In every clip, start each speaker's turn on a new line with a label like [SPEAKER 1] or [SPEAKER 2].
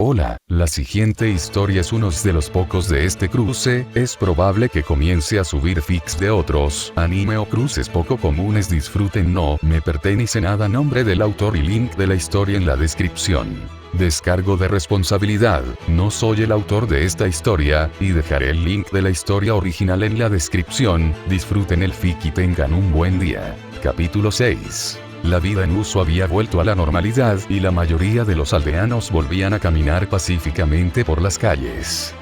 [SPEAKER 1] Hola, la siguiente historia es uno de los pocos de este cruce, es probable que comience a subir fics de otros anime o cruces poco comunes. Disfruten, no me pertenece nada. Nombre del autor y link de la historia en la descripción. Descargo de responsabilidad, no soy el autor de esta historia, y dejaré el link de la historia original en la descripción. Disfruten el fic y tengan un buen día. Capítulo 6. La vida en Uso había vuelto a la normalidad y la mayoría de los aldeanos volvían a caminar pacíficamente por las calles.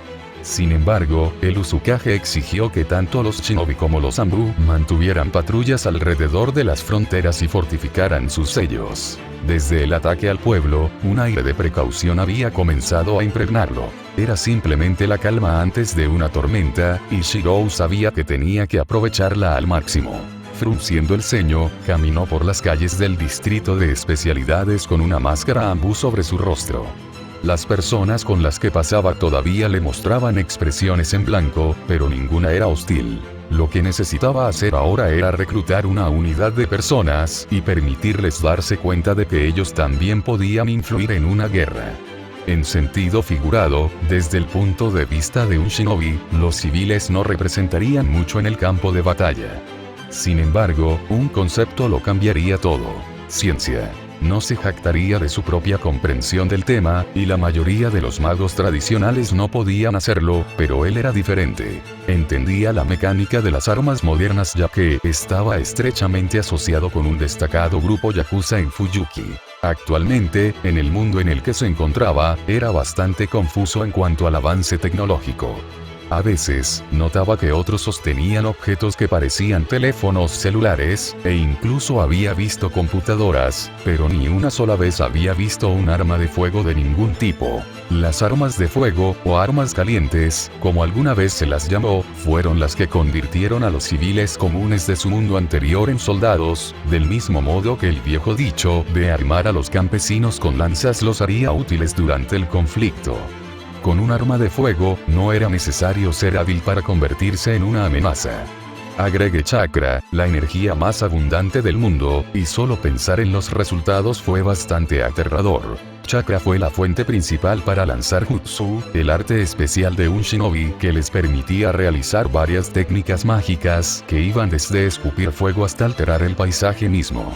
[SPEAKER 1] Sin embargo, el Uzukage exigió que tanto los shinobi como los Anbu mantuvieran patrullas alrededor de las fronteras y fortificaran sus sellos. Desde el ataque al pueblo, un aire de precaución había comenzado a impregnarlo. Era simplemente la calma antes de una tormenta, y Shirou sabía que tenía que aprovecharla al máximo. Frunciendo el ceño, caminó por las calles del distrito de especialidades con una máscara Anbu sobre su rostro. Las personas con las que pasaba todavía le mostraban expresiones en blanco, pero ninguna era hostil. Lo que necesitaba hacer ahora era reclutar una unidad de personas y permitirles darse cuenta de que ellos también podían influir en una guerra. En sentido figurado, desde el punto de vista de un shinobi, los civiles no representarían mucho en el campo de batalla. Sin embargo, un concepto lo cambiaría todo: ciencia. No se jactaría de su propia comprensión del tema, y la mayoría de los magos tradicionales no podían hacerlo, pero él era diferente. Entendía la mecánica de las armas modernas ya que estaba estrechamente asociado con un destacado grupo yakuza en Fuyuki. Actualmente, en el mundo en el que se encontraba, era bastante confuso en cuanto al avance tecnológico. A veces, notaba que otros sostenían objetos que parecían teléfonos celulares, e incluso había visto computadoras, pero ni una sola vez había visto un arma de fuego de ningún tipo. Las armas de fuego, o armas calientes, como alguna vez se las llamó, fueron las que convirtieron a los civiles comunes de su mundo anterior en soldados, del mismo modo que el viejo dicho de armar a los campesinos con lanzas los haría útiles durante el conflicto. Con un arma de fuego, no era necesario ser hábil para convertirse en una amenaza. Agregue chakra, la energía más abundante del mundo, y solo pensar en los resultados fue bastante aterrador. Chakra fue la fuente principal para lanzar jutsu, el arte especial de un shinobi que les permitía realizar varias técnicas mágicas que iban desde escupir fuego hasta alterar el paisaje mismo.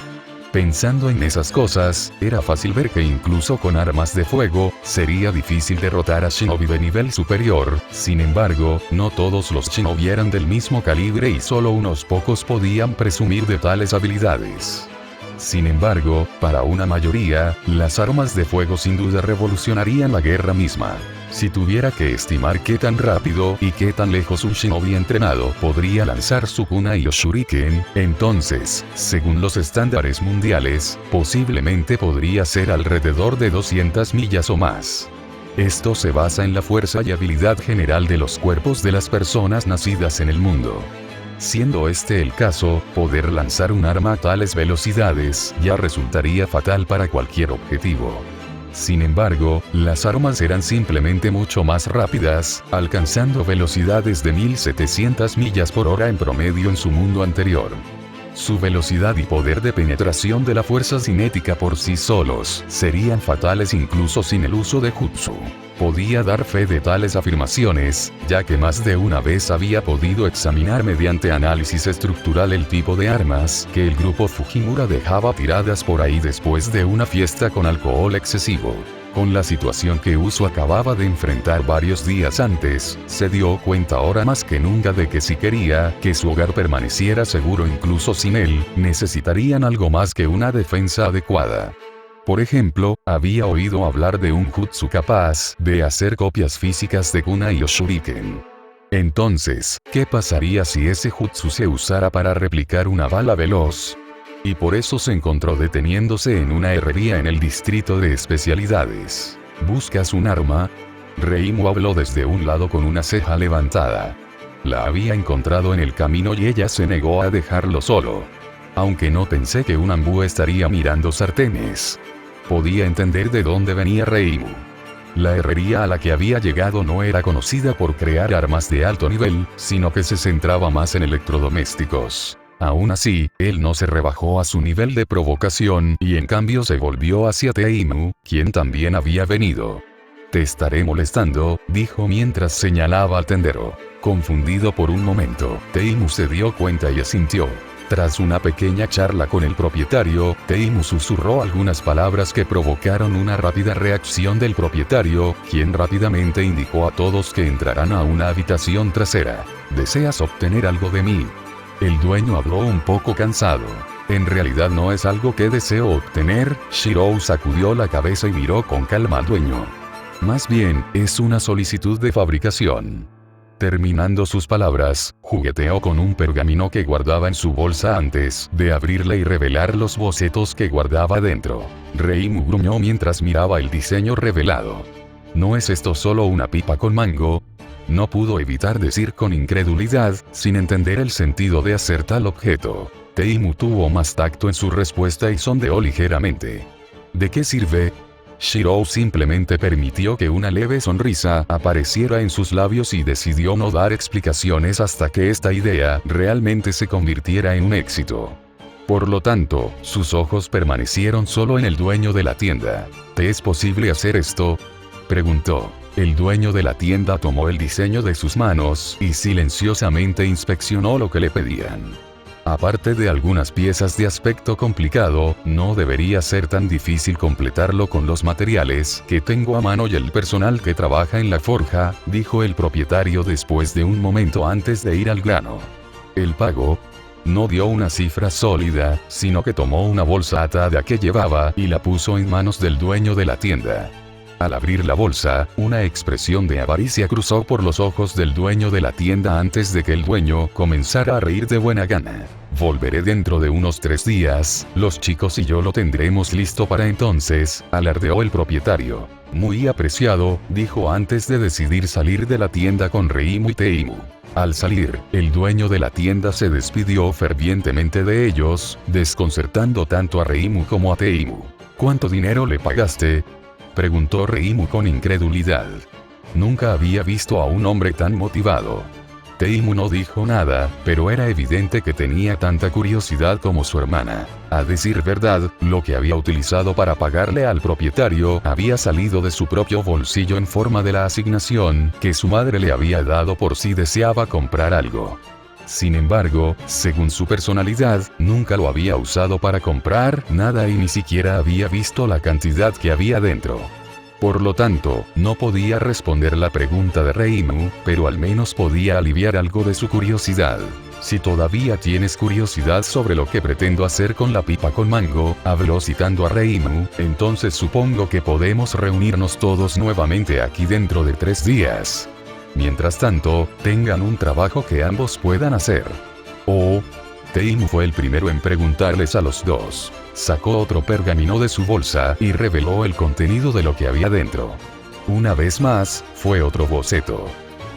[SPEAKER 1] Pensando en esas cosas, era fácil ver que incluso con armas de fuego, sería difícil derrotar a shinobi de nivel superior. Sin embargo, no todos los shinobi eran del mismo calibre y solo unos pocos podían presumir de tales habilidades. Sin embargo, para una mayoría, las armas de fuego sin duda revolucionarían la guerra misma. Si tuviera que estimar qué tan rápido y qué tan lejos un shinobi entrenado podría lanzar su kunai o shuriken, entonces, según los estándares mundiales, posiblemente podría ser alrededor de 200 millas o más. Esto se basa en la fuerza y habilidad general de los cuerpos de las personas nacidas en el mundo. Siendo este el caso, poder lanzar un arma a tales velocidades ya resultaría fatal para cualquier objetivo. Sin embargo, las armas eran simplemente mucho más rápidas, alcanzando velocidades de 1700 millas por hora en promedio en su mundo anterior. Su velocidad y poder de penetración de la fuerza cinética por sí solos serían fatales incluso sin el uso de jutsu. Podía dar fe de tales afirmaciones, ya que más de una vez había podido examinar mediante análisis estructural el tipo de armas que el grupo Fujimura dejaba tiradas por ahí después de una fiesta con alcohol excesivo. Con la situación que Uso acababa de enfrentar varios días antes, se dio cuenta ahora más que nunca de que si quería que su hogar permaneciera seguro incluso sin él, necesitarían algo más que una defensa adecuada. Por ejemplo, había oído hablar de un jutsu capaz de hacer copias físicas de kunai o shuriken. Entonces, ¿qué pasaría si ese jutsu se usara para replicar una bala veloz? Y por eso se encontró deteniéndose en una herrería en el distrito de especialidades. ¿Buscas un arma? Reimu habló desde un lado con una ceja levantada. La había encontrado en el camino y ella se negó a dejarlo solo. Aunque no pensé que un Anbu estaría mirando sartenes. Podía entender de dónde venía Reimu. La herrería a la que había llegado no era conocida por crear armas de alto nivel, sino que se centraba más en electrodomésticos. Aún así, él no se rebajó a su nivel de provocación y en cambio se volvió hacia Teimu, quien también había venido. Te estaré molestando, dijo mientras señalaba al tendero. Confundido por un momento, Teimu se dio cuenta y asintió. Tras una pequeña charla con el propietario, Teimu susurró algunas palabras que provocaron una rápida reacción del propietario, quien rápidamente indicó a todos que entrarán a una habitación trasera. ¿Deseas obtener algo de mí? El dueño habló un poco cansado. En realidad no es algo que deseo obtener. Shirou sacudió la cabeza y miró con calma al dueño. Más bien, es una solicitud de fabricación. Terminando sus palabras, jugueteó con un pergamino que guardaba en su bolsa antes de abrirle y revelar los bocetos que guardaba dentro. Reimu gruñó mientras miraba el diseño revelado. ¿No es esto solo una pipa con mango? No pudo evitar decir con incredulidad, sin entender el sentido de hacer tal objeto. Teimu tuvo más tacto en su respuesta y sondeó ligeramente. ¿De qué sirve? Shirou simplemente permitió que una leve sonrisa apareciera en sus labios y decidió no dar explicaciones hasta que esta idea realmente se convirtiera en un éxito. Por lo tanto, sus ojos permanecieron solo en el dueño de la tienda. ¿Te es posible hacer esto?, preguntó. El dueño de la tienda tomó el diseño de sus manos y silenciosamente inspeccionó lo que le pedían. Aparte de algunas piezas de aspecto complicado, no debería ser tan difícil completarlo con los materiales que tengo a mano y el personal que trabaja en la forja, dijo el propietario después de un momento antes de ir al grano. El pago no dio una cifra sólida, sino que tomó una bolsa atada que llevaba y la puso en manos del dueño de la tienda. Al abrir la bolsa, una expresión de avaricia cruzó por los ojos del dueño de la tienda antes de que el dueño comenzara a reír de buena gana. Volveré dentro de unos 3 días, los chicos y yo lo tendremos listo para entonces, alardeó el propietario. Muy apreciado, dijo antes de decidir salir de la tienda con Reimu y Teimu. Al salir, el dueño de la tienda se despidió fervientemente de ellos, desconcertando tanto a Reimu como a Teimu. ¿Cuánto dinero le pagaste?, preguntó Reimu con incredulidad. Nunca había visto a un hombre tan motivado. Teimu no dijo nada, pero era evidente que tenía tanta curiosidad como su hermana. A decir verdad, lo que había utilizado para pagarle al propietario había salido de su propio bolsillo en forma de la asignación que su madre le había dado por si deseaba comprar algo. Sin embargo, según su personalidad, nunca lo había usado para comprar nada y ni siquiera había visto la cantidad que había dentro. Por lo tanto, no podía responder la pregunta de Reimu, pero al menos podía aliviar algo de su curiosidad. Si todavía tienes curiosidad sobre lo que pretendo hacer con la pipa con mango, habló citando a Reimu, entonces supongo que podemos reunirnos todos nuevamente aquí dentro de 3 días. Mientras tanto, tengan un trabajo que ambos puedan hacer. Oh. Teimu fue el primero en preguntarles a los dos. Sacó otro pergamino de su bolsa y reveló el contenido de lo que había dentro. Una vez más, fue otro boceto.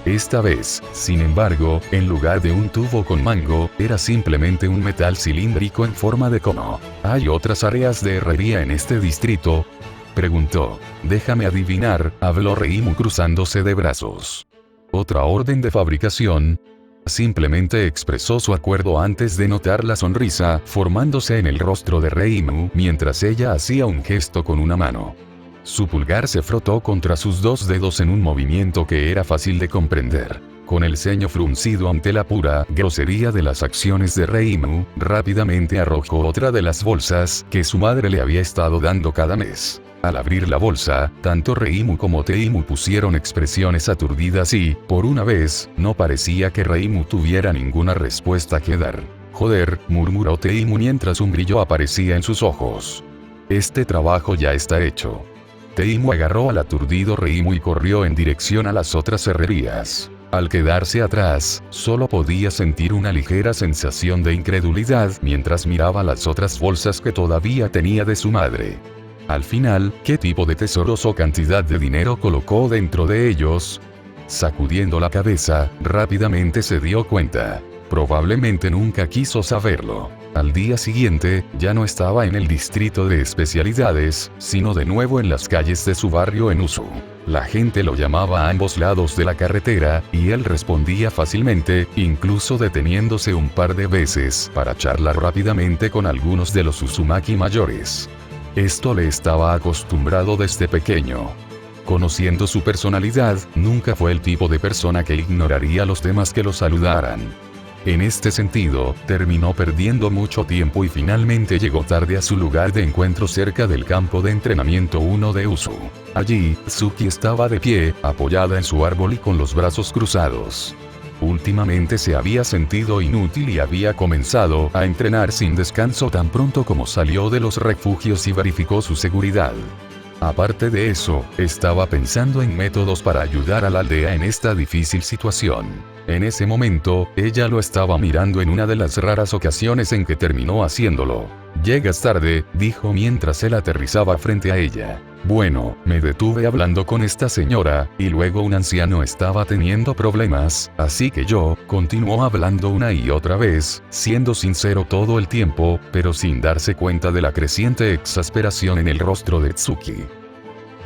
[SPEAKER 1] Esta vez, sin embargo, en lugar de un tubo con mango, era simplemente un metal cilíndrico en forma de cono. ¿Hay otras áreas de herrería en este distrito?, preguntó. Déjame adivinar, habló Reimu cruzándose de brazos. ¿Otra orden de fabricación? Simplemente expresó su acuerdo antes de notar la sonrisa formándose en el rostro de Reimu mientras ella hacía un gesto con una mano. Su pulgar se frotó contra sus 2 dedos en un movimiento que era fácil de comprender. Con el ceño fruncido ante la pura grosería de las acciones de Reimu, rápidamente arrojó otra de las bolsas que su madre le había estado dando cada mes. Al abrir la bolsa, tanto Reimu como Teimu pusieron expresiones aturdidas y, por una vez, no parecía que Reimu tuviera ninguna respuesta que dar. Joder, murmuró Teimu mientras un brillo aparecía en sus ojos. Este trabajo ya está hecho. Teimu agarró al aturdido Reimu y corrió en dirección a las otras herrerías. Al quedarse atrás, solo podía sentir una ligera sensación de incredulidad mientras miraba las otras bolsas que todavía tenía de su madre. Al final, ¿qué tipo de tesoros o cantidad de dinero colocó dentro de ellos? Sacudiendo la cabeza, rápidamente se dio cuenta. Probablemente nunca quiso saberlo. Al día siguiente, ya no estaba en el distrito de especialidades, sino de nuevo en las calles de su barrio en Usu. La gente lo llamaba a ambos lados de la carretera, y él respondía fácilmente, incluso deteniéndose un par de veces para charlar rápidamente con algunos de los Uzumaki mayores. Esto le estaba acostumbrado desde pequeño. Conociendo su personalidad, nunca fue el tipo de persona que ignoraría a los demás que lo saludaran. En este sentido, terminó perdiendo mucho tiempo y finalmente llegó tarde a su lugar de encuentro cerca del campo de entrenamiento 1 de Usu. Allí, Tsuki estaba de pie, apoyada en su árbol y con los brazos cruzados. Últimamente se había sentido inútil y había comenzado a entrenar sin descanso tan pronto como salió de los refugios y verificó su seguridad. Aparte de eso, estaba pensando en métodos para ayudar a la aldea en esta difícil situación. En ese momento, ella lo estaba mirando en una de las raras ocasiones en que terminó haciéndolo. «Llegas tarde», dijo mientras él aterrizaba frente a ella. «Bueno, me detuve hablando con esta señora, y luego un anciano estaba teniendo problemas, así que yo», continuó hablando una y otra vez, siendo sincero todo el tiempo, pero sin darse cuenta de la creciente exasperación en el rostro de Tsuki.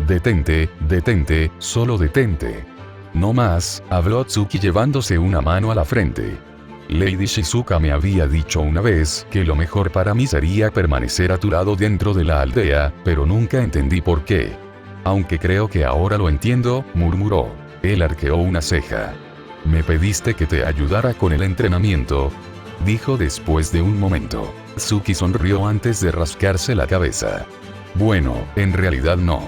[SPEAKER 1] «Detente, solo detente. No más», habló Tsuki llevándose una mano a la frente. «Lady Shizuka me había dicho una vez que lo mejor para mí sería permanecer a tu lado dentro de la aldea, pero nunca entendí por qué. Aunque creo que ahora lo entiendo», murmuró. Él arqueó una ceja. «Me pediste que te ayudara con el entrenamiento», dijo después de un momento. Tsuki sonrió antes de rascarse la cabeza. «Bueno, en realidad no.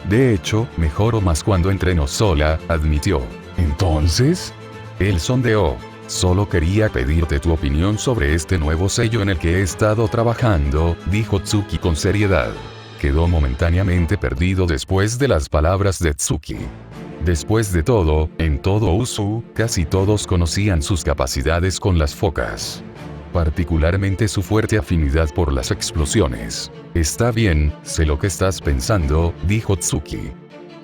[SPEAKER 1] De hecho, mejoro más cuando entreno sola», admitió. «¿Entonces?», él sondeó. «Solo quería pedirte tu opinión sobre este nuevo sello en el que he estado trabajando», dijo Tsuki con seriedad. Quedó momentáneamente perdido después de las palabras de Tsuki. Después de todo, en todo Usu, casi todos conocían sus capacidades con las focas. Particularmente su fuerte afinidad por las explosiones. «Está bien, sé lo que estás pensando», dijo Tsuki.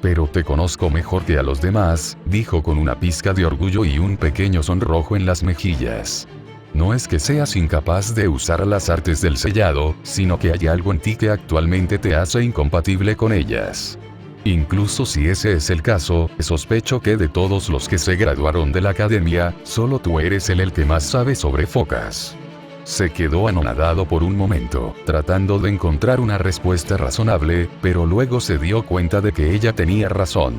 [SPEAKER 1] «Pero te conozco mejor que a los demás», dijo con una pizca de orgullo y un pequeño sonrojo en las mejillas. «No es que seas incapaz de usar las artes del sellado, sino que hay algo en ti que actualmente te hace incompatible con ellas. Incluso si ese es el caso, sospecho que de todos los que se graduaron de la academia, solo tú eres el que más sabe sobre focas». Se quedó anonadado por un momento, tratando de encontrar una respuesta razonable, pero luego se dio cuenta de que ella tenía razón.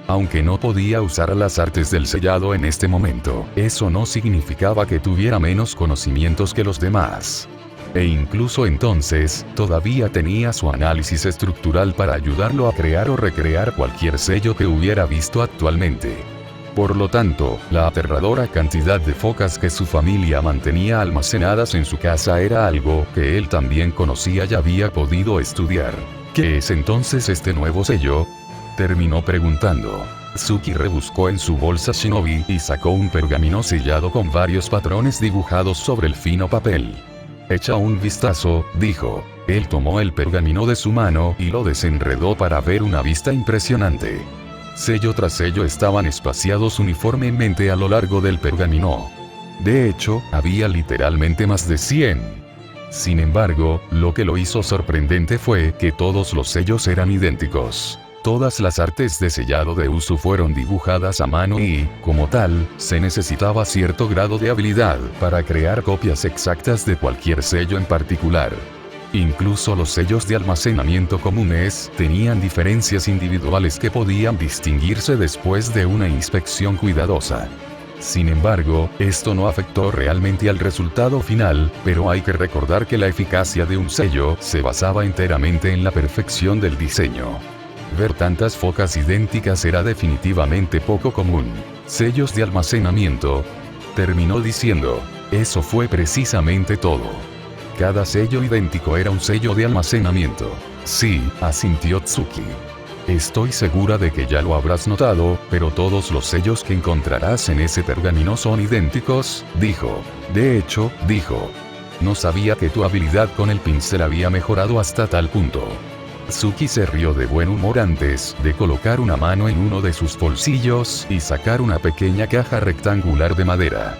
[SPEAKER 1] Aunque no podía usar las artes del sellado en este momento, eso no significaba que tuviera menos conocimientos que los demás. E incluso entonces, todavía tenía su análisis estructural para ayudarlo a crear o recrear cualquier sello que hubiera visto actualmente. Por lo tanto, la aterradora cantidad de focas que su familia mantenía almacenadas en su casa era algo que él también conocía y había podido estudiar. «¿Qué es entonces este nuevo sello?», terminó preguntando. Tsuki rebuscó en su bolsa shinobi y sacó un pergamino sellado con varios patrones dibujados sobre el fino papel. «Echa un vistazo», dijo. Él tomó el pergamino de su mano y lo desenredó para ver una vista impresionante. Sello tras sello estaban espaciados uniformemente a lo largo del pergamino. De hecho, había literalmente más de 100. Sin embargo, lo que lo hizo sorprendente fue que todos los sellos eran idénticos. Todas las artes de sellado de Usu fueron dibujadas a mano y, como tal, se necesitaba cierto grado de habilidad para crear copias exactas de cualquier sello en particular. Incluso los sellos de almacenamiento comunes tenían diferencias individuales que podían distinguirse después de una inspección cuidadosa. Sin embargo, esto no afectó realmente al resultado final, pero hay que recordar que la eficacia de un sello se basaba enteramente en la perfección del diseño. Ver tantas focas idénticas era definitivamente poco común. «Sellos de almacenamiento», terminó diciendo. Eso fue precisamente todo. Cada sello idéntico era un sello de almacenamiento. «Sí», asintió Tsuki. «Estoy segura de que ya lo habrás notado, pero todos los sellos que encontrarás en ese pergamino son idénticos», dijo. «De hecho», dijo, «no sabía que tu habilidad con el pincel había mejorado hasta tal punto». Tsuki se rió de buen humor antes de colocar una mano en uno de sus bolsillos y sacar una pequeña caja rectangular de madera.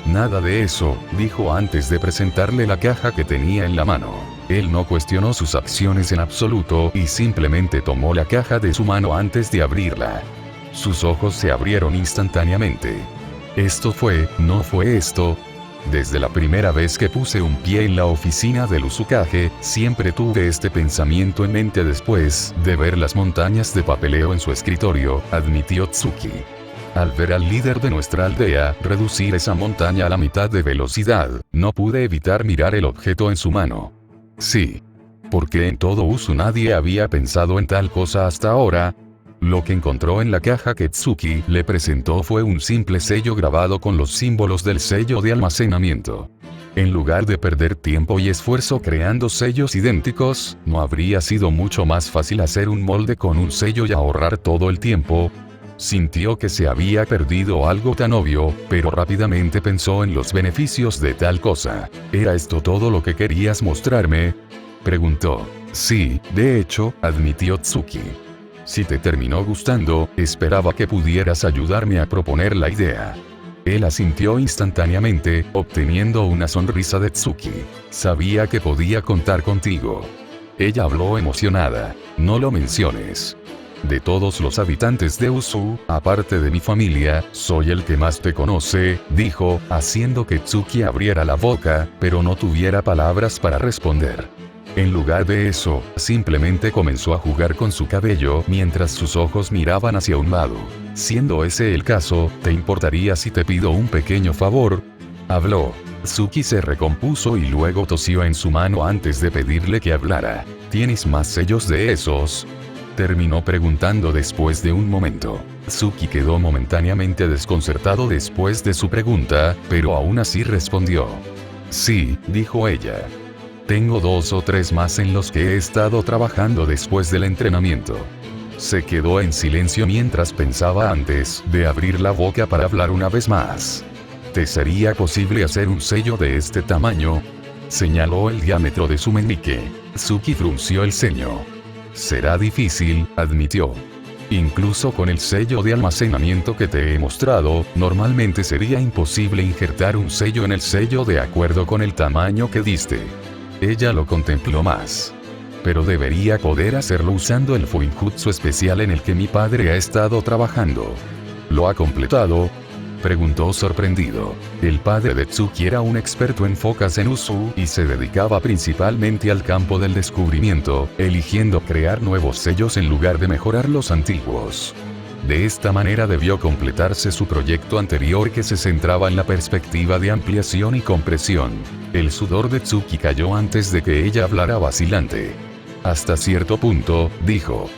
[SPEAKER 1] «Nada de eso», dijo antes de presentarle la caja que tenía en la mano. Él no cuestionó sus acciones en absoluto y simplemente tomó la caja de su mano antes de abrirla. Sus ojos se abrieron instantáneamente. «¿Esto fue, no fue esto?», Desde la primera vez que puse un pie en la oficina del Uzukage, siempre tuve este pensamiento en mente después de ver las montañas de papeleo en su escritorio, admitió Tsuki. Al ver al líder de nuestra aldea reducir esa montaña a la mitad de velocidad, no pude evitar mirar el objeto en su mano. Sí. Porque en todo Uzu nadie había pensado en tal cosa hasta ahora. Lo que encontró en la caja que Tsuki le presentó fue un simple sello grabado con los símbolos del sello de almacenamiento. En lugar de perder tiempo y esfuerzo creando sellos idénticos, ¿no habría sido mucho más fácil hacer un molde con un sello y ahorrar todo el tiempo? Sintió que se había perdido algo tan obvio, pero rápidamente pensó en los beneficios de tal cosa. ¿Era esto todo lo que querías mostrarme?, preguntó. Sí, de hecho, admitió Tsuki. Si te terminó gustando, esperaba que pudieras ayudarme a proponer la idea. Él asintió instantáneamente, obteniendo una sonrisa de Tsuki. Sabía que podía contar contigo. Ella habló emocionada. No lo menciones. De todos los habitantes de Uzu, aparte de mi familia, soy el que más te conoce, dijo, haciendo que Tsuki abriera la boca, pero no tuviera palabras para responder. En lugar de eso, simplemente comenzó a jugar con su cabello mientras sus ojos miraban hacia un lado. Siendo ese el caso, ¿te importaría si te pido un pequeño favor?, habló. Tsuki se recompuso y luego tosió en su mano antes de pedirle que hablara. ¿Tienes más sellos de esos?, terminó preguntando después de un momento. Tsuki quedó momentáneamente desconcertado después de su pregunta, pero aún así respondió. Sí, dijo ella. Tengo 2 o 3 más en los que he estado trabajando después del entrenamiento. Se quedó en silencio mientras pensaba antes de abrir la boca para hablar una vez más. ¿Te sería posible hacer un sello de este tamaño?, señaló el diámetro de su meñique. Tsuki frunció el ceño. Será difícil, admitió. Incluso con el sello de almacenamiento que te he mostrado, normalmente sería imposible injertar un sello en el sello de acuerdo con el tamaño que diste. Ella lo contempló más. Pero debería poder hacerlo usando el Fuinjutsu especial en el que mi padre ha estado trabajando. ¿Lo ha completado?, preguntó sorprendido. El padre de Tsuki era un experto en focas en Uzu y se dedicaba principalmente al campo del descubrimiento, eligiendo crear nuevos sellos en lugar de mejorar los antiguos. De esta manera debió completarse su proyecto anterior que se centraba en la perspectiva de ampliación y compresión. El sudor de Tsuki cayó antes de que ella hablara vacilante. Hasta cierto punto, dijo.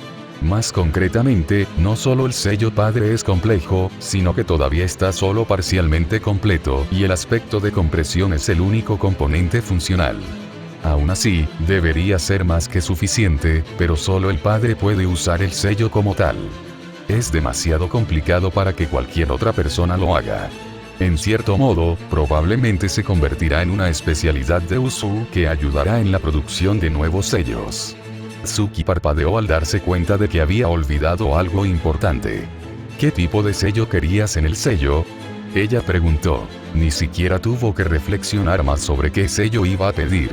[SPEAKER 1] Más concretamente, no solo el sello padre es complejo, sino que todavía está solo parcialmente completo, y el aspecto de compresión es el único componente funcional. Aún así, debería ser más que suficiente, pero solo el padre puede usar el sello como tal. Es demasiado complicado para que cualquier otra persona lo haga. En cierto modo, probablemente se convertirá en una especialidad de Uzu que ayudará en la producción de nuevos sellos. Tsuki parpadeó al darse cuenta de que había olvidado algo importante. ¿Qué tipo de sello querías en el sello?, ella preguntó. Ni siquiera tuvo que reflexionar más sobre qué sello iba a pedir.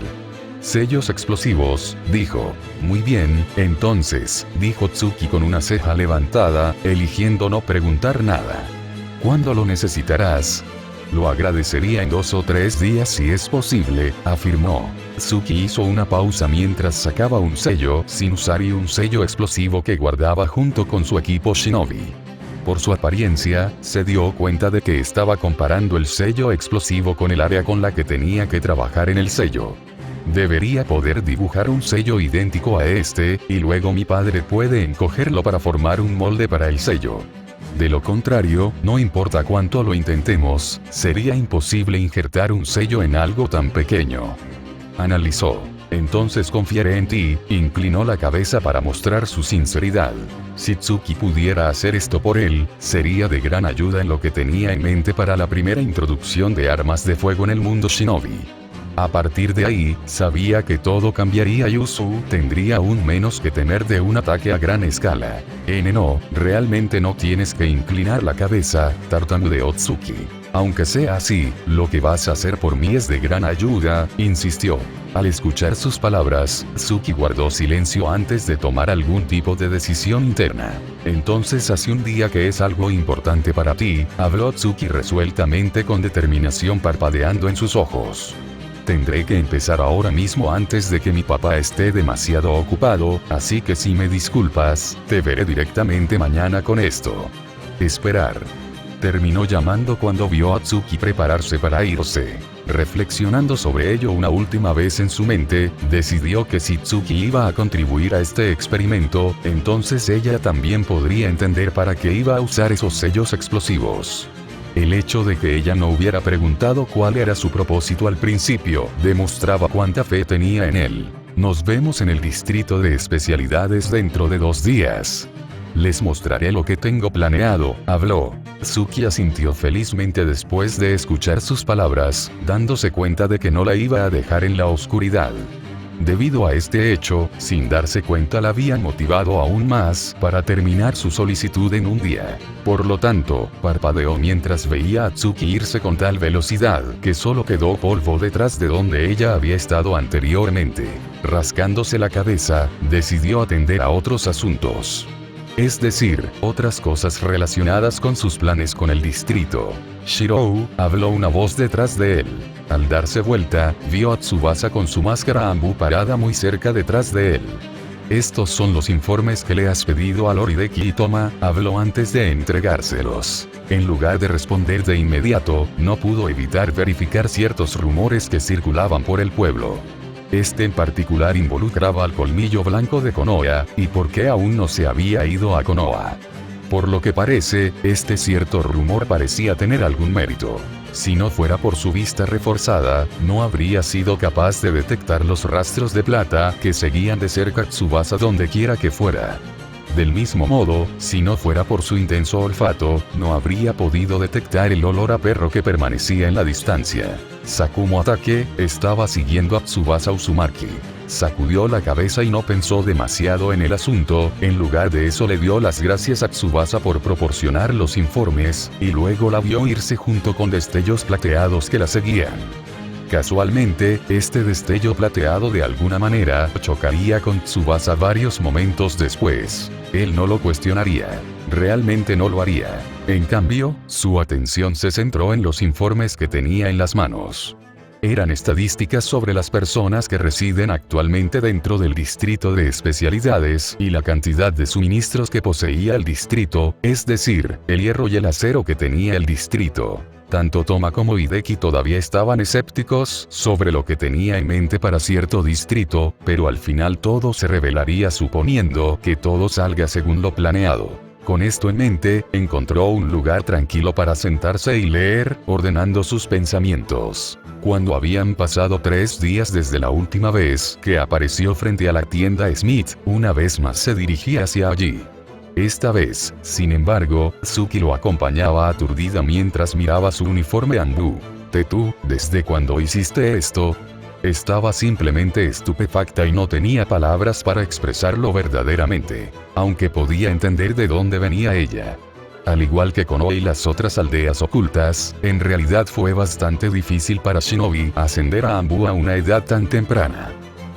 [SPEAKER 1] Sellos explosivos, dijo. Muy bien, entonces, dijo Tsuki con una ceja levantada, eligiendo no preguntar nada. ¿Cuándo lo necesitarás? Lo agradecería en 2 o 3 días si es posible, afirmó. Tsuki hizo una pausa mientras sacaba un sello sin usar y un sello explosivo que guardaba junto con su equipo Shinobi. Por su apariencia, se dio cuenta de que estaba comparando el sello explosivo con el área con la que tenía que trabajar en el sello. Debería poder dibujar un sello idéntico a este, y luego mi padre puede encogerlo para formar un molde para el sello. De lo contrario, no importa cuánto lo intentemos, sería imposible injertar un sello en algo tan pequeño. Analizó. Entonces confiaré en ti, inclinó la cabeza para mostrar su sinceridad. Si Tsuki pudiera hacer esto por él, sería de gran ayuda en lo que tenía en mente para la primera introducción de armas de fuego en el mundo Shinobi. A partir de ahí, sabía que todo cambiaría y Uzu tendría aún menos que temer de un ataque a gran escala. No, realmente no tienes que inclinar la cabeza, tartamudeó Tsuki. Aunque sea así, lo que vas a hacer por mí es de gran ayuda, insistió. Al escuchar sus palabras, Tsuki guardó silencio antes de tomar algún tipo de decisión interna. Entonces hace un día que es algo importante para ti, habló Tsuki resueltamente con determinación parpadeando en sus ojos. Tendré que empezar ahora mismo antes de que mi papá esté demasiado ocupado, así que si me disculpas, te veré directamente mañana con esto. Esperar. Terminó llamando cuando vio a Tsuki prepararse para irse. Reflexionando sobre ello una última vez en su mente, decidió que si Tsuki iba a contribuir a este experimento, entonces ella también podría entender para qué iba a usar esos sellos explosivos. El hecho de que ella no hubiera preguntado cuál era su propósito al principio, demostraba cuánta fe tenía en él. Nos vemos en el distrito de especialidades dentro de 2 días. Les mostraré lo que tengo planeado, habló. Tsuki asintió felizmente después de escuchar sus palabras, dándose cuenta de que no la iba a dejar en la oscuridad. Debido a este hecho, sin darse cuenta la habían motivado aún más para terminar su solicitud en un día. Por lo tanto, parpadeó mientras veía a Tsuki irse con tal velocidad que solo quedó polvo detrás de donde ella había estado anteriormente. Rascándose la cabeza, decidió atender a otros asuntos. Es decir, otras cosas relacionadas con sus planes con el distrito. Shirou, habló una voz detrás de él. Al darse vuelta, vio a Tsubasa con su máscara Anbu parada muy cerca detrás de él. Estos son los informes que le has pedido a Lord Hideki y toma, habló antes de entregárselos. En lugar de responder de inmediato, no pudo evitar verificar ciertos rumores que circulaban por el pueblo. Este en particular involucraba al colmillo blanco de Konoha, y por qué aún no se había ido a Konoha. Por lo que parece, este cierto rumor parecía tener algún mérito. Si no fuera por su vista reforzada, no habría sido capaz de detectar los rastros de plata que seguían de cerca a Tsubasa donde quiera que fuera. Del mismo modo, si no fuera por su intenso olfato, no habría podido detectar el olor a perro que permanecía en la distancia. Sakumo Atake estaba siguiendo a Tsubasa Uzumaki. Sacudió la cabeza y no pensó demasiado en el asunto, en lugar de eso le dio las gracias a Tsubasa por proporcionar los informes, y luego la vio irse junto con destellos plateados que la seguían. Casualmente, este destello plateado de alguna manera chocaría con Tsubasa varios momentos después. Él no lo cuestionaría. Realmente no lo haría. En cambio, su atención se centró en los informes que tenía en las manos. Eran estadísticas sobre las personas que residen actualmente dentro del distrito de especialidades y la cantidad de suministros que poseía el distrito, es decir, el hierro y el acero que tenía el distrito. Tanto Toma como Hideki todavía estaban escépticos sobre lo que tenía en mente para cierto distrito, pero al final todo se revelaría suponiendo que todo salga según lo planeado. Con esto en mente, encontró un lugar tranquilo para sentarse y leer, ordenando sus pensamientos. Cuando habían pasado 3 días desde la última vez que apareció frente a la tienda Smith, una vez más se dirigía hacia allí. Esta vez, sin embargo, Tsuki lo acompañaba aturdida mientras miraba su uniforme Anbu. ¿Tú, desde cuándo hiciste esto? Estaba simplemente estupefacta y no tenía palabras para expresarlo verdaderamente, aunque podía entender de dónde venía ella. Al igual que Konoha y las otras aldeas ocultas, en realidad fue bastante difícil para Shinobi ascender a Anbu a una edad tan temprana.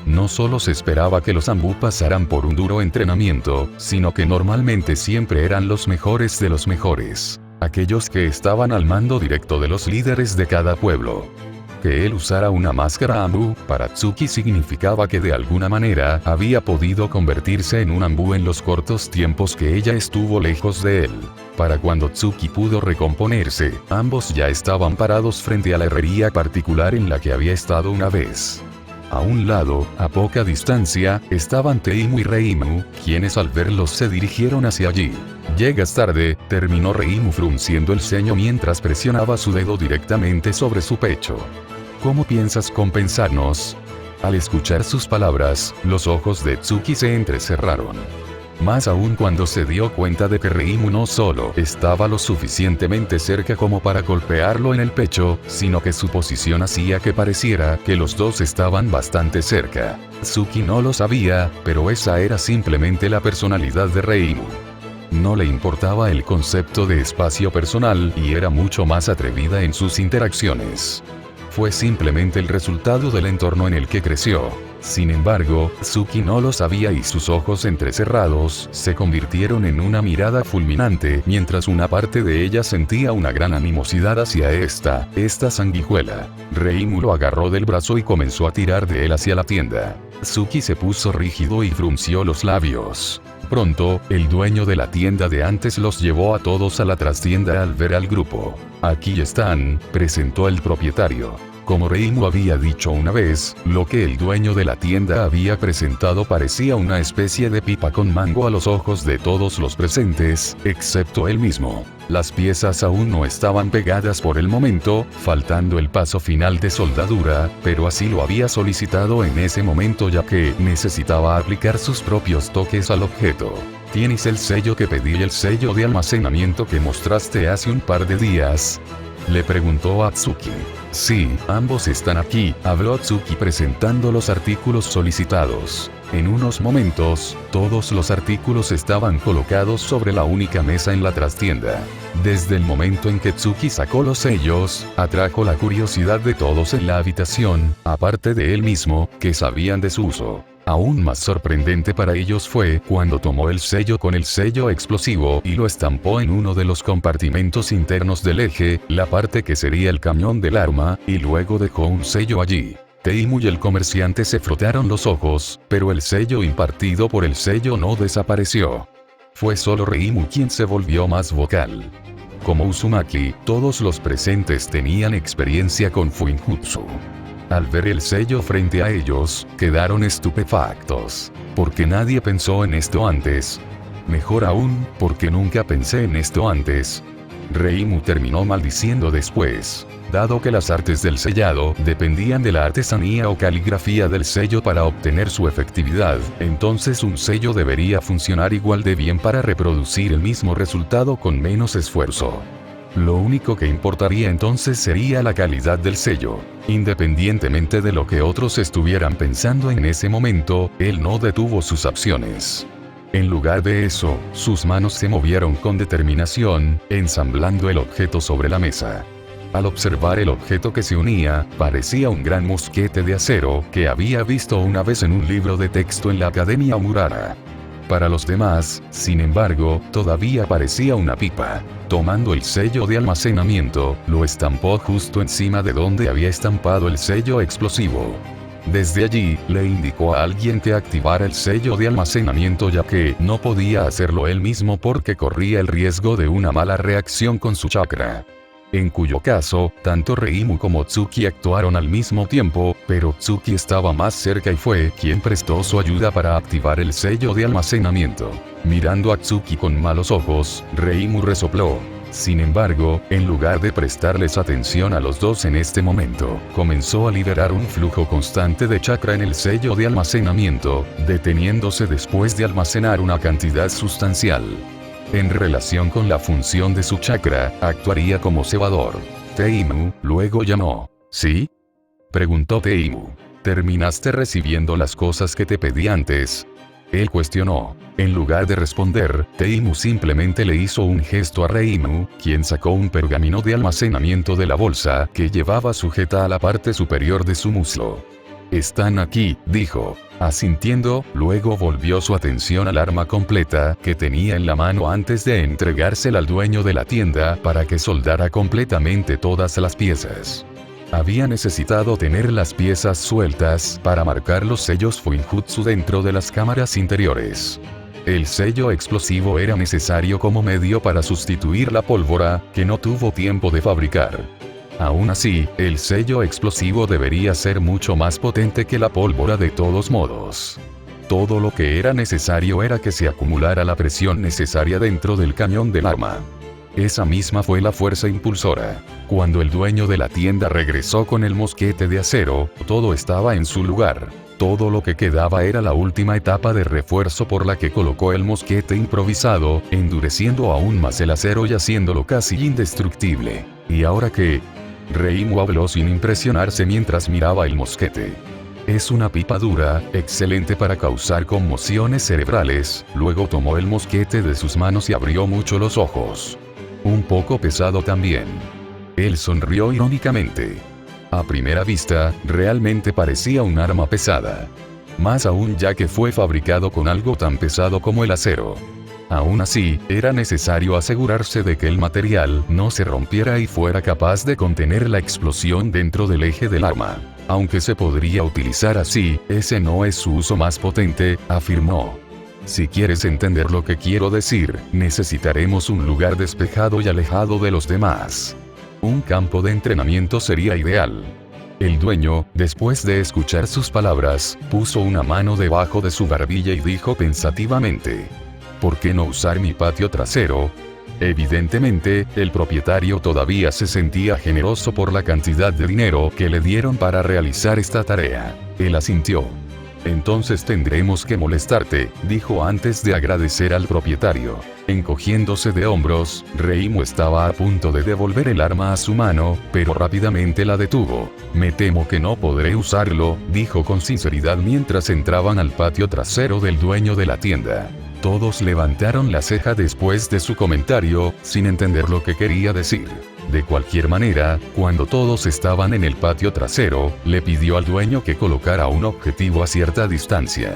[SPEAKER 1] No solo se esperaba que los Anbu pasaran por un duro entrenamiento, sino que normalmente siempre eran los mejores de los mejores. Aquellos que estaban al mando directo de los líderes de cada pueblo. Que él usara una máscara Anbu, para Tsuki significaba que de alguna manera había podido convertirse en un Anbu en los cortos tiempos que ella estuvo lejos de él. Para cuando Tsuki pudo recomponerse, ambos ya estaban parados frente a la herrería particular en la que había estado una vez. A un lado, a poca distancia, estaban Teimu y Reimu, quienes al verlos se dirigieron hacia allí. «Llegas tarde», terminó Reimu frunciendo el ceño mientras presionaba su dedo directamente sobre su pecho. «¿Cómo piensas compensarnos?» Al escuchar sus palabras, los ojos de Tsuki se entrecerraron. Más aún cuando se dio cuenta de que Reimu no solo estaba lo suficientemente cerca como para golpearlo en el pecho, sino que su posición hacía que pareciera que los dos estaban bastante cerca. Tsuki no lo sabía, pero esa era simplemente la personalidad de Reimu. No le importaba el concepto de espacio personal y era mucho más atrevida en sus interacciones. Fue simplemente el resultado del entorno en el que creció. Sin embargo, Tsuki no lo sabía y sus ojos entrecerrados se convirtieron en una mirada fulminante mientras una parte de ella sentía una gran animosidad hacia esta sanguijuela. Reimu lo agarró del brazo y comenzó a tirar de él hacia la tienda. Tsuki se puso rígido y frunció los labios. Pronto, el dueño de la tienda de antes los llevó a todos a la trastienda al ver al grupo. Aquí están, presentó el propietario. Como Reimu había dicho una vez, lo que el dueño de la tienda había presentado parecía una especie de pipa con mango a los ojos de todos los presentes, excepto él mismo. Las piezas aún no estaban pegadas por el momento, faltando el paso final de soldadura, pero así lo había solicitado en ese momento ya que necesitaba aplicar sus propios toques al objeto. ¿Tienes el sello que pedí y el sello de almacenamiento que mostraste hace un par de días?, le preguntó a Tsuki. Sí, ambos están aquí, habló Tsuki presentando los artículos solicitados. En unos momentos, todos los artículos estaban colocados sobre la única mesa en la trastienda. Desde el momento en que Tsuki sacó los sellos, atrajo la curiosidad de todos en la habitación, aparte de él mismo, que sabían de su uso. Aún más sorprendente para ellos fue cuando tomó el sello con el sello explosivo y lo estampó en uno de los compartimentos internos del eje, la parte que sería el cañón del arma, y luego dejó un sello allí. Reimu y el comerciante se frotaron los ojos, pero el sello impartido por el sello no desapareció. Fue solo Reimu quien se volvió más vocal. Como Uzumaki, todos los presentes tenían experiencia con Fuinjutsu. Al ver el sello frente a ellos, quedaron estupefactos. ¿Por qué nadie pensó en esto antes? Mejor aún, porque nunca pensé en esto antes. Reimu terminó maldiciendo después. Dado que las artes del sellado dependían de la artesanía o caligrafía del sello para obtener su efectividad, entonces un sello debería funcionar igual de bien para reproducir el mismo resultado con menos esfuerzo. Lo único que importaría entonces sería la calidad del sello. Independientemente de lo que otros estuvieran pensando en ese momento, él no detuvo sus acciones. En lugar de eso, sus manos se movieron con determinación, ensamblando el objeto sobre la mesa. Al observar el objeto que se unía, parecía un gran mosquete de acero que había visto una vez en un libro de texto en la Academia Omurara. Para los demás, sin embargo, todavía parecía una pipa. Tomando el sello de almacenamiento, lo estampó justo encima de donde había estampado el sello explosivo. Desde allí, le indicó a alguien que activara el sello de almacenamiento ya que no podía hacerlo él mismo porque corría el riesgo de una mala reacción con su chakra. En cuyo caso, tanto Reimu como Tsuki actuaron al mismo tiempo, pero Tsuki estaba más cerca y fue quien prestó su ayuda para activar el sello de almacenamiento. Mirando a Tsuki con malos ojos, Reimu resopló. Sin embargo, en lugar de prestarles atención a los dos en este momento, comenzó a liberar un flujo constante de chakra en el sello de almacenamiento, deteniéndose después de almacenar una cantidad sustancial. En relación con la función de su chakra, actuaría como cebador. Reimu luego llamó. ¿Sí?, preguntó Reimu. ¿Terminaste recibiendo las cosas que te pedí antes?, él cuestionó. En lugar de responder, Reimu simplemente le hizo un gesto a Reimu, quien sacó un pergamino de almacenamiento de la bolsa que llevaba sujeta a la parte superior de su muslo. Están aquí, dijo. Asintiendo, luego volvió su atención al arma completa que tenía en la mano antes de entregársela al dueño de la tienda para que soldara completamente todas las piezas. Había necesitado tener las piezas sueltas para marcar los sellos Fuinjutsu dentro de las cámaras interiores. El sello explosivo era necesario como medio para sustituir la pólvora, que no tuvo tiempo de fabricar. Aún así, el sello explosivo debería ser mucho más potente que la pólvora de todos modos. Todo lo que era necesario era que se acumulara la presión necesaria dentro del cañón del arma. Esa misma fue la fuerza impulsora. Cuando el dueño de la tienda regresó con el mosquete de acero, todo estaba en su lugar. Todo lo que quedaba era la última etapa de refuerzo por la que colocó el mosquete improvisado, endureciendo aún más el acero y haciéndolo casi indestructible. ¿Y ahora qué? Reimu habló sin impresionarse mientras miraba el mosquete. Es una pipa dura, excelente para causar conmociones cerebrales. Luego tomó el mosquete de sus manos y abrió mucho los ojos. Un poco pesado también. Él sonrió irónicamente. A primera vista, realmente parecía un arma pesada. Más aún ya que fue fabricado con algo tan pesado como el acero. Aún así, era necesario asegurarse de que el material no se rompiera y fuera capaz de contener la explosión dentro del eje del arma. Aunque se podría utilizar así, ese no es su uso más potente, afirmó. Si quieres entender lo que quiero decir, necesitaremos un lugar despejado y alejado de los demás. Un campo de entrenamiento sería ideal. El dueño, después de escuchar sus palabras, puso una mano debajo de su barbilla y dijo pensativamente: ¿por qué no usar mi patio trasero? Evidentemente, el propietario todavía se sentía generoso por la cantidad de dinero que le dieron para realizar esta tarea. Él asintió. Entonces tendremos que molestarte, dijo antes de agradecer al propietario. Encogiéndose de hombros, Reimu estaba a punto de devolver el arma a su mano, pero rápidamente la detuvo. Me temo que no podré usarlo, dijo con sinceridad mientras entraban al patio trasero del dueño de la tienda. Todos levantaron la ceja después de su comentario, sin entender lo que quería decir. De cualquier manera, cuando todos estaban en el patio trasero, le pidió al dueño que colocara un objetivo a cierta distancia.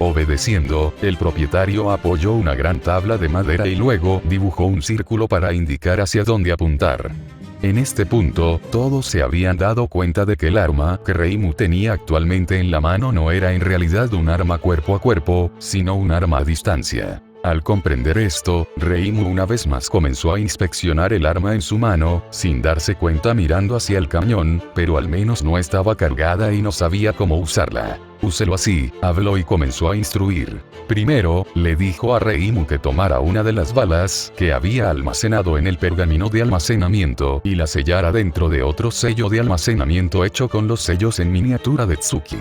[SPEAKER 1] Obedeciendo, el propietario apoyó una gran tabla de madera y luego dibujó un círculo para indicar hacia dónde apuntar. En este punto, todos se habían dado cuenta de que el arma que Reimu tenía actualmente en la mano no era en realidad un arma cuerpo a cuerpo, sino un arma a distancia. Al comprender esto, Reimu una vez más comenzó a inspeccionar el arma en su mano, sin darse cuenta mirando hacia el cañón, pero al menos no estaba cargada y no sabía cómo usarla. Úselo así, habló y comenzó a instruir. Primero, le dijo a Reimu que tomara una de las balas que había almacenado en el pergamino de almacenamiento y la sellara dentro de otro sello de almacenamiento hecho con los sellos en miniatura de Tsuki.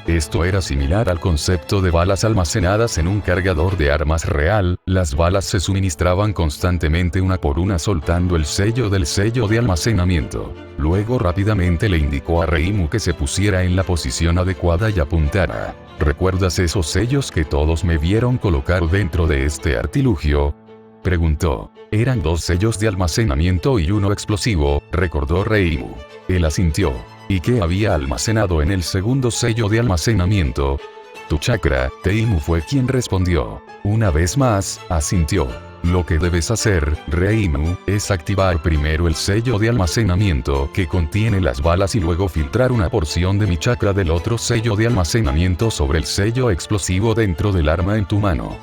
[SPEAKER 1] Esto era similar al concepto de balas almacenadas en un cargador de armas real. Las balas se suministraban constantemente una por una soltando el sello del sello de almacenamiento. Luego rápidamente le indicó a Reimu que se pusiera en la posición adecuada y apuntara. ¿Recuerdas esos sellos que todos me vieron colocar dentro de este artilugio?, preguntó. Eran 2 sellos de almacenamiento y uno explosivo, recordó Reimu. Él asintió. ¿Y qué había almacenado en el segundo sello de almacenamiento? Tu chakra. Reimu fue quien respondió. Una vez más, asintió. Lo que debes hacer, Reimu, es activar primero el sello de almacenamiento que contiene las balas y luego filtrar una porción de mi chakra del otro sello de almacenamiento sobre el sello explosivo dentro del arma en tu mano.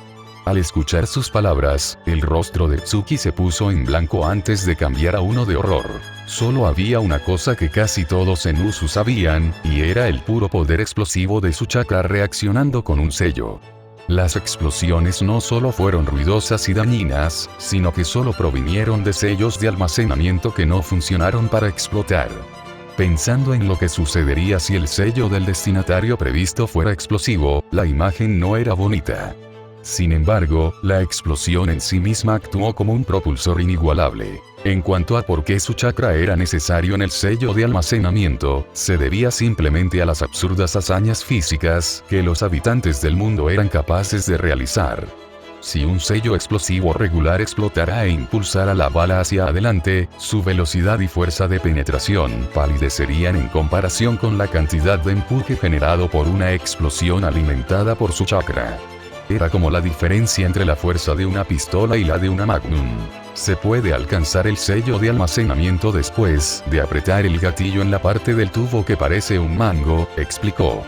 [SPEAKER 1] Al escuchar sus palabras, el rostro de Tsuki se puso en blanco antes de cambiar a uno de horror. Solo había una cosa que casi todos en Usu sabían, y era el puro poder explosivo de su chakra reaccionando con un sello. Las explosiones no solo fueron ruidosas y dañinas, sino que solo provinieron de sellos de almacenamiento que no funcionaron para explotar. Pensando en lo que sucedería si el sello del destinatario previsto fuera explosivo, la imagen no era bonita. Sin embargo, la explosión en sí misma actuó como un propulsor inigualable. En cuanto a por qué su chakra era necesario en el sello de almacenamiento, se debía simplemente a las absurdas hazañas físicas que los habitantes del mundo eran capaces de realizar. Si un sello explosivo regular explotara e impulsara la bala hacia adelante, su velocidad y fuerza de penetración palidecerían en comparación con la cantidad de empuje generado por una explosión alimentada por su chakra. Era como la diferencia entre la fuerza de una pistola y la de una Magnum. Se puede alcanzar el sello de almacenamiento después de apretar el gatillo en la parte del tubo que parece un mango, explicó.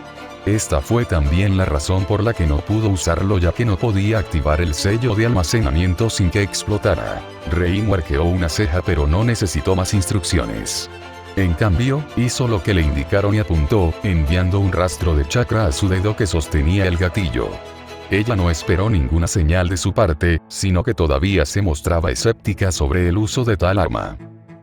[SPEAKER 1] Esta fue también la razón por la que no pudo usarlo, ya que no podía activar el sello de almacenamiento sin que explotara. Reimu arqueó una ceja pero no necesitó más instrucciones. En cambio, hizo lo que le indicaron y apuntó, enviando un rastro de chakra a su dedo que sostenía el gatillo. Ella no esperó ninguna señal de su parte, sino que todavía se mostraba escéptica sobre el uso de tal arma.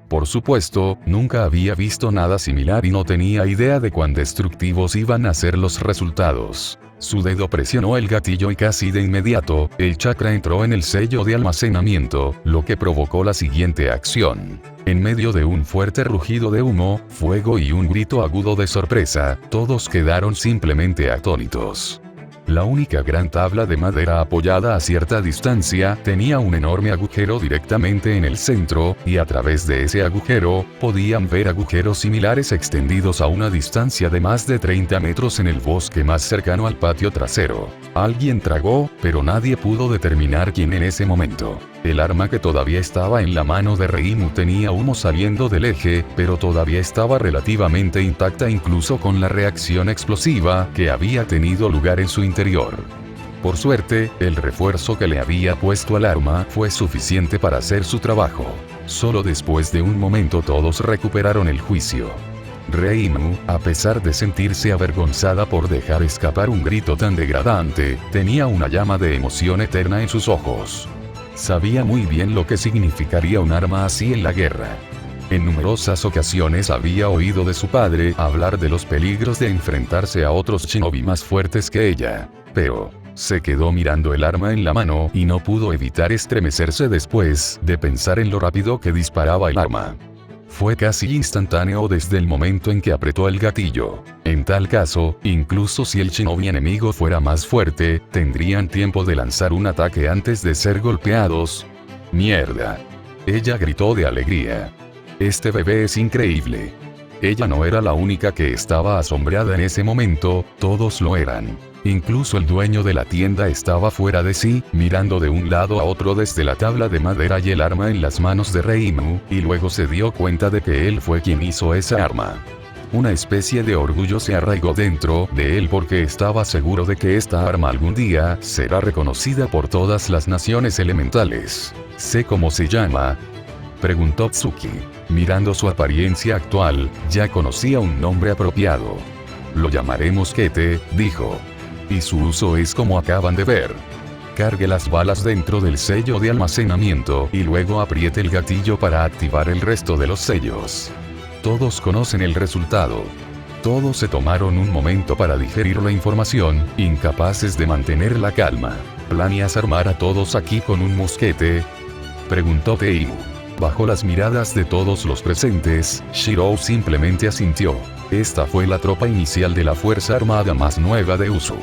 [SPEAKER 1] Por supuesto, nunca había visto nada similar y no tenía idea de cuán destructivos iban a ser los resultados. Su dedo presionó el gatillo y casi de inmediato, el chakra entró en el sello de almacenamiento, lo que provocó la siguiente acción. En medio de un fuerte rugido de humo, fuego y un grito agudo de sorpresa, todos quedaron simplemente atónitos. La única gran tabla de madera apoyada a cierta distancia tenía un enorme agujero directamente en el centro, y a través de ese agujero, podían ver agujeros similares extendidos a una distancia de más de 30 metros en el bosque más cercano al patio trasero. Alguien tragó, pero nadie pudo determinar quién en ese momento. El arma que todavía estaba en la mano de Reimu tenía humo saliendo del eje, pero todavía estaba relativamente intacta incluso con la reacción explosiva que había tenido lugar en su interior. Por suerte, el refuerzo que le había puesto al arma fue suficiente para hacer su trabajo. Solo después de un momento todos recuperaron el juicio. Reimu, a pesar de sentirse avergonzada por dejar escapar un grito tan degradante, tenía una llama de emoción eterna en sus ojos. Sabía muy bien lo que significaría un arma así en la guerra. En numerosas ocasiones había oído de su padre hablar de los peligros de enfrentarse a otros shinobi más fuertes que ella. Pero se quedó mirando el arma en la mano y no pudo evitar estremecerse después de pensar en lo rápido que disparaba el arma. Fue casi instantáneo desde el momento en que apretó el gatillo. En tal caso, incluso si el shinobi enemigo fuera más fuerte, tendrían tiempo de lanzar un ataque antes de ser golpeados. ¡Mierda! Ella gritó de alegría. Este bebé es increíble. Ella no era la única que estaba asombrada en ese momento, todos lo eran. Incluso el dueño de la tienda estaba fuera de sí, mirando de un lado a otro desde la tabla de madera y el arma en las manos de Reimu, y luego se dio cuenta de que él fue quien hizo esa arma. Una especie de orgullo se arraigó dentro de él porque estaba seguro de que esta arma algún día será reconocida por todas las naciones elementales. ¿Sé cómo se llama?, preguntó Tsuki. Mirando su apariencia actual, ya conocía un nombre apropiado. Lo llamaremos Kete, dijo. Y su uso es como acaban de ver. Cargue las balas dentro del sello de almacenamiento y luego apriete el gatillo para activar el resto de los sellos. Todos conocen el resultado. Todos se tomaron un momento para digerir la información, incapaces de mantener la calma. ¿Planeas armar a todos aquí con un mosquete?, preguntó Teimu. Bajo las miradas de todos los presentes, Shirou simplemente asintió. Esta fue la tropa inicial de la Fuerza Armada más nueva de Usu.